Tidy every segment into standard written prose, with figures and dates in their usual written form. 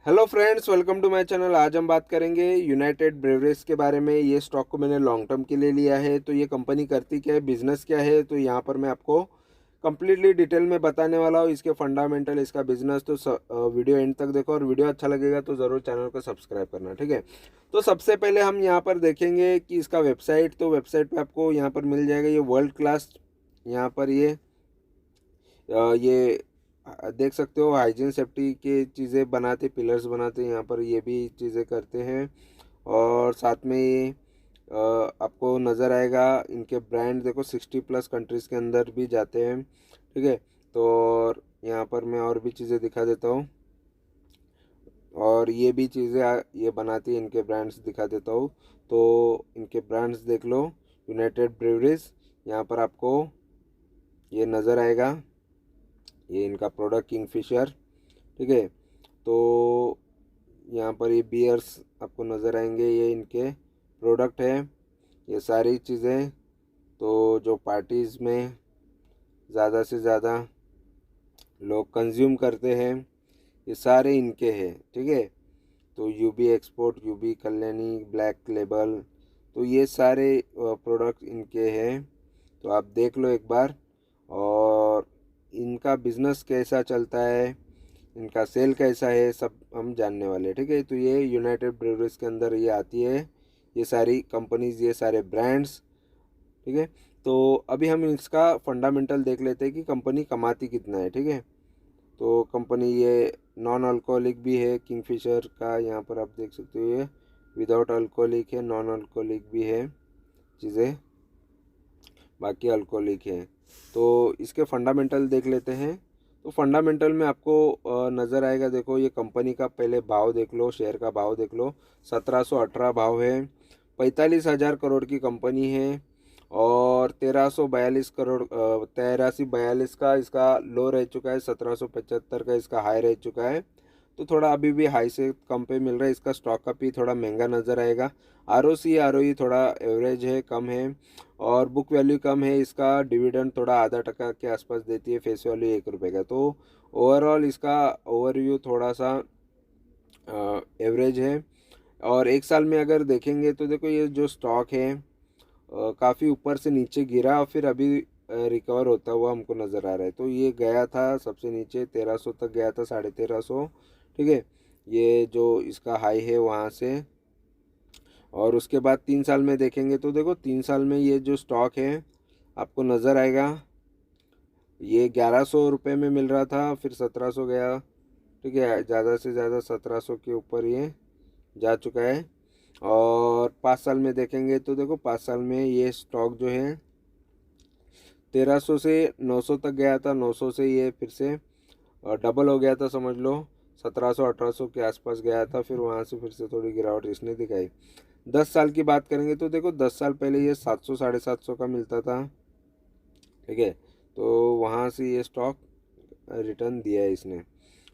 Hello friends, welcome to my channel. आज हम बात करेंगे यूनाइटेड ब्रेवरीज के बारे में। ये स्टॉक को मैंने लॉन्ग टर्म के लिए लिया है। तो ये कंपनी करती क्या है, बिजनेस क्या है, तो यहाँ पर मैं आपको कंप्लीटली डिटेल में बताने वाला हूँ। इसके फंडामेंटल, इसका बिजनेस। तो वीडियो एंड तक देखो, और वीडियो अच्छा लगेगा तो ज़रूर चैनल को सब्सक्राइब करना, ठीक है। तो सबसे पहले हम यहाँ पर देखेंगे कि इसका वेबसाइट। तो वेबसाइट पे आपको यहाँ पर मिल जाएगा ये वर्ल्ड क्लास। यहाँ पर ये देख सकते हो, हाइजीन सेफ्टी के चीज़ें बनाते, पिलर्स बनाते हैं यहाँ पर, ये भी चीज़ें करते हैं। और साथ में ये आपको नज़र आएगा इनके ब्रांड। देखो 60+ कंट्रीज़ के अंदर भी जाते हैं, ठीक है। तो और यहाँ पर मैं और भी चीज़ें दिखा देता हूँ, और ये भी चीज़ें ये बनाती है, इनके ब्रांड्स दिखा देता हूँ। तो इनके ब्रांड्स देख लो, यूनाइटेड ब्रेवरीज। यहाँ पर आपको ये नज़र आएगा, ये इनका प्रोडक्ट किंगफिशर, ठीक है। तो यहाँ पर ये बियर्स आपको नज़र आएंगे, ये इनके प्रोडक्ट हैं। ये सारी चीज़ें तो जो पार्टीज़ में ज़्यादा से ज़्यादा लोग कंज्यूम करते हैं, ये सारे इनके हैं, ठीक है। तो UB export, UB Kalyani, black label, तो ये सारे प्रोडक्ट इनके हैं। तो आप देख लो एक बार। और इनका बिज़नेस कैसा चलता है, इनका सेल कैसा है, सब हम जानने वाले हैं, ठीक है। तो ये यूनाइटेड ब्रेवरीज के अंदर ये आती है, ये सारी कंपनीज, ये सारे ब्रांड्स, ठीक है। तो अभी हम इसका फंडामेंटल देख लेते हैं कि कंपनी कमाती कितना है, ठीक है। तो कंपनी ये नॉन अल्कोहलिक भी है, किंगफिशर का। यहाँ पर आप देख सकते हो ये विदाउट अल्कोहलिक है, नॉन अल्कोहलिक भी है चीज़ें, बाकी अल्कोहलिक है। तो इसके फंडामेंटल देख लेते हैं। तो फंडामेंटल में आपको नज़र आएगा। देखो ये कंपनी का पहले भाव देख लो, शेयर का भाव देख लो, 1718 भाव है। 45,000 करोड़ की कंपनी है। और 1342 करोड़, 8342 का इसका लो रह चुका है, 1775 का इसका हाई रह चुका है। तो थोड़ा अभी भी हाई से कम पे मिल रहा है। इसका स्टॉक का भी थोड़ा महंगा नज़र आएगा। आर ओ ई थोड़ा एवरेज है, कम है। और बुक वैल्यू कम है। इसका डिविडेंड थोड़ा ½ के आसपास देती है, फेस वैल्यू ₹1 का। तो ओवरऑल इसका ओवरव्यू थोड़ा सा एवरेज है। और एक साल में अगर देखेंगे तो देखो ये जो स्टॉक है काफ़ी ऊपर से नीचे गिरा, और फिर अभी रिकवर होता हुआ हमको नज़र आ रहा है। तो ये गया था सबसे नीचे 1300 तक गया था, 1350, ठीक है। ये जो इसका हाई है वहाँ से। और उसके बाद 3 साल में देखेंगे तो देखो 3 साल में ये जो स्टॉक है आपको नज़र आएगा, ये 1100 रुपये में मिल रहा था, फिर 1700 गया, ठीक है। ज़्यादा से ज़्यादा 1700 के ऊपर ये जा चुका है। और 5 साल में देखेंगे तो देखो 5 साल में ये स्टॉक जो है 1300 से 900 तक गया था, 900 से ये फिर से डबल हो गया था, समझ लो 1700 1800 के आसपास गया था। फिर वहाँ से फिर से थोड़ी गिरावट इसने दिखाई। 10 साल की बात करेंगे तो देखो 10 साल पहले ये 700 750 का मिलता था, ठीक है। तो वहाँ से ये स्टॉक रिटर्न दिया है इसने।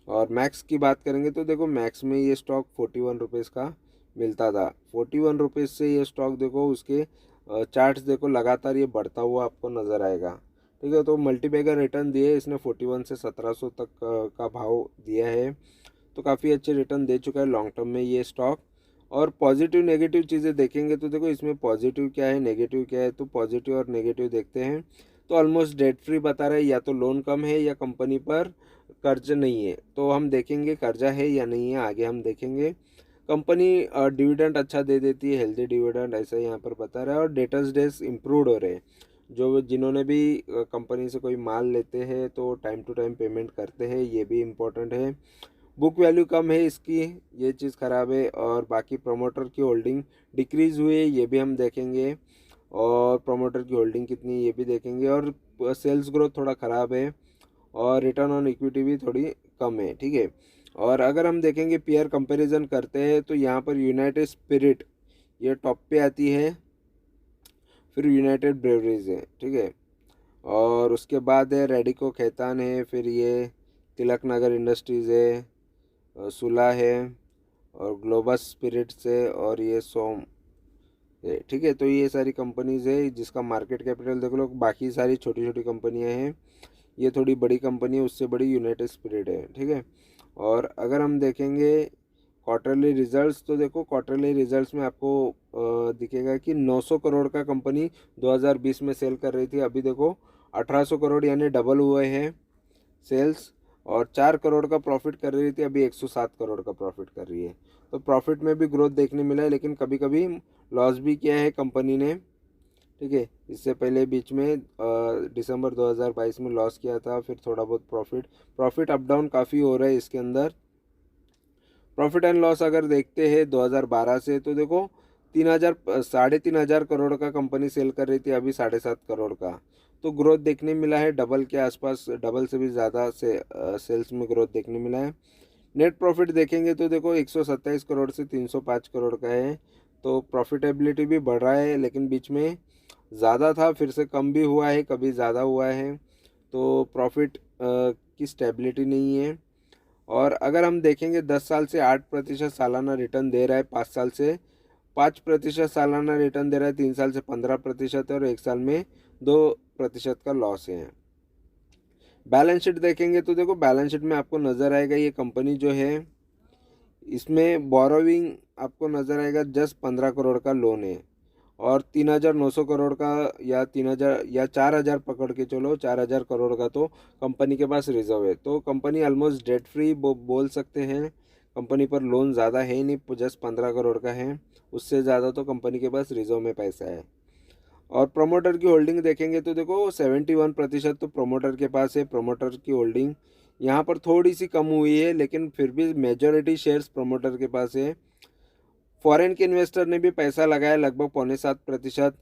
और मैक्स की बात करेंगे तो देखो मैक्स में ये स्टॉक 41 रुपीज़ का मिलता था। 41 रुपीज़ से ये स्टॉक देखो, उसके चार्ट्स देखो, लगातार ये बढ़ता हुआ आपको नज़र आएगा, ठीक है। तो मल्टीबैगर रिटर्न दिए इसने, 41 से 1700 तक का भाव दिया है। तो काफ़ी अच्छे रिटर्न दे चुका है लॉन्ग टर्म में ये स्टॉक। और पॉजिटिव नेगेटिव चीज़ें देखेंगे तो देखो इसमें पॉजिटिव क्या है, नेगेटिव क्या है। तो पॉजिटिव और नेगेटिव देखते हैं। तो ऑलमोस्ट डेट फ्री बता रहा है, या तो लोन कम है या कंपनी पर कर्ज नहीं है। तो हम देखेंगे कर्जा है या नहीं है, आगे हम देखेंगे। कंपनी डिविडेंड अच्छा दे देती है, हेल्दी डिविडेंड ऐसा यहाँ पर बता रहा है। और डेटर्स डेज इम्प्रूवड हो रहे हैं। जो जिन्होंने भी कंपनी से कोई माल लेते हैं तो टाइम टू टाइम पेमेंट करते हैं, ये भी इम्पोर्टेंट है। बुक वैल्यू कम है इसकी, ये चीज़ ख़राब है। और बाकी प्रोमोटर की होल्डिंग डिक्रीज़ हुई है, ये भी हम देखेंगे। और प्रोमोटर की होल्डिंग कितनी, ये भी देखेंगे। और सेल्स ग्रोथ थोड़ा ख़राब है। और रिटर्न ऑन इक्विटी भी थोड़ी कम है, ठीक है। और अगर हम देखेंगे पेयर कंपैरिजन करते हैं तो यहाँ पर यूनाइटेड स्पिरिट ये टॉप पे आती है, फिर यूनाइटेड ब्रेवरीज है, ठीक है। और उसके बाद है रेडिको खैतान है, फिर ये तिलक नगर इंडस्ट्रीज़ है, सुला है, और ग्लोबस स्पिरिट्स है, और ये सोम है, ठीक है। तो ये सारी कंपनीज़ है जिसका मार्केट कैपिटल देख लो। बाकी सारी छोटी छोटी कंपनियां हैं, ये थोड़ी बड़ी कंपनी है, उससे बड़ी यूनाइटेड स्पिरिट है, ठीक है। और अगर हम देखेंगे क्वार्टरली रिजल्ट्स, तो देखो क्वार्टरली रिजल्ट्स में आपको दिखेगा कि 900 करोड़ का कंपनी 2020 में सेल कर रही थी, अभी देखो 1800 करोड़ यानी डबल हुए हैं सेल्स। और 4 करोड़ का प्रॉफिट कर रही थी, अभी 107 करोड़ का प्रॉफिट कर रही है। तो प्रॉफिट में भी ग्रोथ देखने मिला है, लेकिन कभी कभी लॉस भी किया है कंपनी ने, ठीक है। इससे पहले बीच में दिसंबर 2022 में लॉस किया था, फिर थोड़ा बहुत प्रॉफिट अप डाउन काफ़ी हो रहा है इसके अंदर। प्रॉफिट एंड लॉस अगर देखते हैं 2012 से, तो देखो 3,500 करोड़ का कंपनी सेल कर रही थी, अभी 7.5 करोड़ का। तो ग्रोथ देखने मिला है, डबल के आसपास, डबल से भी ज़्यादा से सेल्स में ग्रोथ देखने मिला है। नेट प्रॉफिट देखेंगे तो देखो 127 करोड़ से 305 करोड़ का है। तो प्रॉफिटेबिलिटी भी बढ़ रहा है, लेकिन बीच में ज़्यादा था, फिर से कम भी हुआ है, कभी ज़्यादा हुआ है। तो प्रॉफिट की स्टेबिलिटी नहीं है। और अगर हम देखेंगे 10 साल से 8% सालाना रिटर्न दे रहा है, 5 साल से 5% सालाना रिटर्न दे रहा है, 3 साल से 15% है, और 1 साल में 2% का लॉस है। बैलेंस शीट देखेंगे तो देखो बैलेंस शीट में आपको नज़र आएगा ये कंपनी जो है, इसमें बोरोविंग आपको नज़र आएगा जस्ट 15 करोड़ का लोन है, और 3,900 करोड़ का, या 3,000 या 4,000 पकड़ के चलो, 4,000 करोड़ का तो कंपनी के पास रिजर्व है। तो कंपनी ऑलमोस्ट डेट फ्री बोल सकते हैं। कंपनी पर लोन ज़्यादा है नहीं, जस्ट 15 करोड़ का है, उससे ज़्यादा तो कंपनी के पास रिजर्व में पैसा है। और प्रोमोटर की होल्डिंग देखेंगे तो देखो 71% तो प्रोमोटर के पास है। प्रोमोटर की होल्डिंग यहाँ पर थोड़ी सी कम हुई है, लेकिन फिर भी मेजॉरिटी शेयर्स प्रोमोटर के पास है। फॉरेन के इन्वेस्टर ने भी पैसा लगाया, लगभग 6.25%।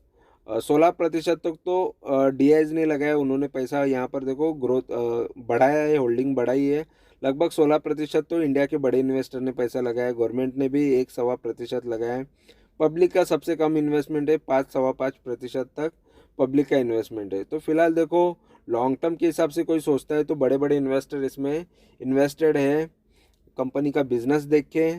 16% तक तो डीआईज ने लगाया, उन्होंने पैसा यहाँ पर देखो ग्रोथ बढ़ाया है, होल्डिंग बढ़ाई है। लगभग 16% तो इंडिया के बड़े इन्वेस्टर ने पैसा लगाया, गवर्नमेंट ने भी 1-1.25% लगाया है। पब्लिक का सबसे कम इन्वेस्टमेंट है, 5-5.25% तक पब्लिक का इन्वेस्टमेंट है। तो फिलहाल देखो लॉन्ग टर्म के हिसाब से कोई सोचता है तो बड़े बड़े इन्वेस्टर इसमें इन्वेस्टेड है, कंपनी का बिजनेस देखे,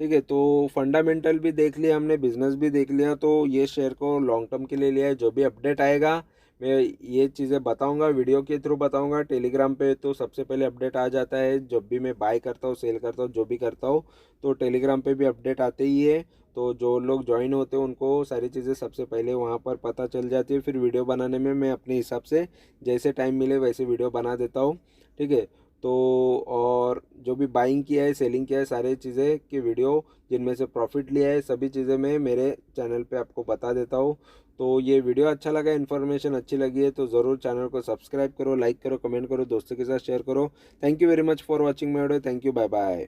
ठीक है। तो फंडामेंटल भी देख लिया हमने, बिजनेस भी देख लिया, तो ये शेयर को लॉन्ग टर्म के लिए लिया है। जो भी अपडेट आएगा मैं ये चीज़ें बताऊंगा, वीडियो के थ्रू बताऊंगा। टेलीग्राम पे तो सबसे पहले अपडेट आ जाता है, जब भी मैं बाय करता हूँ, सेल करता हूँ, जो भी करता हूँ, तो टेलीग्राम पे भी अपडेट आते ही है। तो जो लोग ज्वाइन होते हैं उनको सारी चीज़ें सबसे पहले वहाँ पर पता चल जाती है। फिर वीडियो बनाने में मैं अपने हिसाब से जैसे टाइम मिले वैसे वीडियो बना देता हूँ, ठीक है। तो और जो भी बाइंग किया है, सेलिंग किया है, सारी चीज़ें की वीडियो, जिनमें से प्रॉफिट लिया है, सभी चीज़ें मैं मेरे चैनल पे आपको बता देता हूँ। तो ये वीडियो अच्छा लगा, इन्फॉर्मेशन अच्छी लगी है तो ज़रूर चैनल को सब्सक्राइब करो, लाइक करो, कमेंट करो, दोस्तों के साथ शेयर करो। Thank you very much for watching my video. Thank you, bye bye.